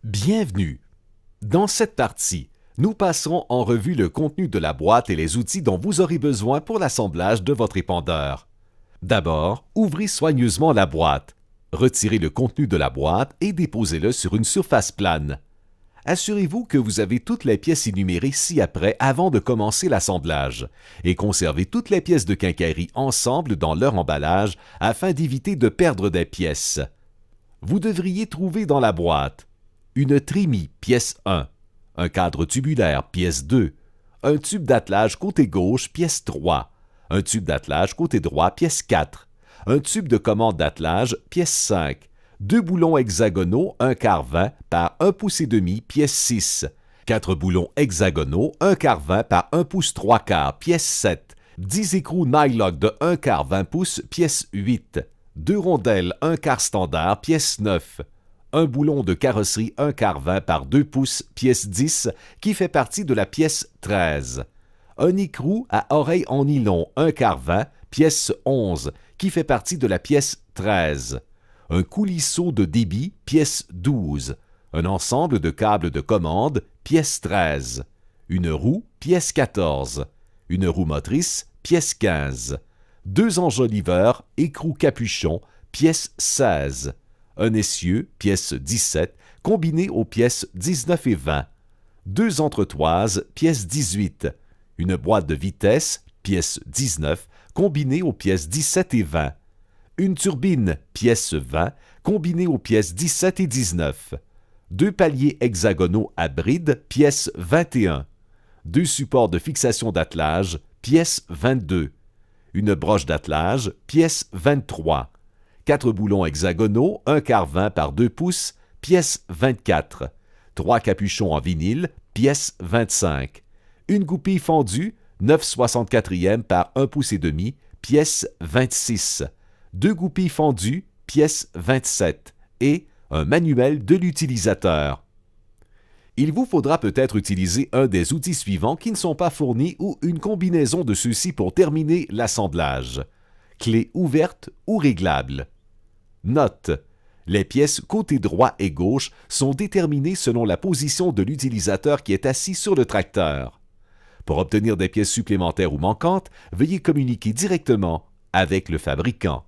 Bienvenue! Dans cette partie, nous passerons en revue le contenu de la boîte et les outils dont vous aurez besoin pour l'assemblage de votre épandeur. D'abord, ouvrez soigneusement la boîte. Retirez le contenu de la boîte et déposez-le sur une surface plane. Assurez-vous que vous avez toutes les pièces énumérées ci-après avant de commencer l'assemblage et conservez toutes les pièces de quincaillerie ensemble dans leur emballage afin d'éviter de perdre des pièces. Vous devriez trouver dans la boîte une trémie, pièce 1, un cadre tubulaire, pièce 2, un tube d'attelage côté gauche, pièce 3, un tube d'attelage côté droit, pièce 4, un tube de commande d'attelage, pièce 5, deux boulons hexagonaux, 1/4 20 par 1 pouce et demi, pièce 6, 4 boulons hexagonaux, 1/4 20 par 1 pouce 3/4, pièce 7, 10 écrous nylock de 1/4 20 pouces, pièce 8, 2 rondelles 1/4 standard, pièce 9, un boulon de carrosserie 1/4 20 par 2 pouces, pièce 10, qui fait partie de la pièce 13. Un écrou à oreille en nylon 1/4 20, pièce 11, qui fait partie de la pièce 13. Un coulisseau de débit, pièce 12. Un ensemble de câbles de commande, pièce 13. Une roue, pièce 14. Une roue motrice, pièce 15. Deux enjoliveurs, écrou capuchon, pièce 16. Un essieu, pièce 17, combiné aux pièces 19 et 20. Deux entretoises, pièce 18. Une boîte de vitesse, pièce 19, combinée aux pièces 17 et 20. Une turbine, pièce 20, combinée aux pièces 17 et 19. Deux paliers hexagonaux à bride, pièce 21. Deux supports de fixation d'attelage, pièce 22. Une broche d'attelage, pièce 23. 4 boulons hexagonaux, 1/4 20 par 2 pouces, pièce 24. 3 capuchons en vinyle, pièce 25. Une goupille fendue, 9/64 par 1 pouce et demi, pièce 26. 2 goupilles fendues, pièce 27. Et un manuel de l'utilisateur. Il vous faudra peut-être utiliser un des outils suivants qui ne sont pas fournis ou une combinaison de ceux-ci pour terminer l'assemblage. Clé ouverte ou réglable. Note: les pièces côté droit et gauche sont déterminées selon la position de l'utilisateur qui est assis sur le tracteur. Pour obtenir des pièces supplémentaires ou manquantes, veuillez communiquer directement avec le fabricant.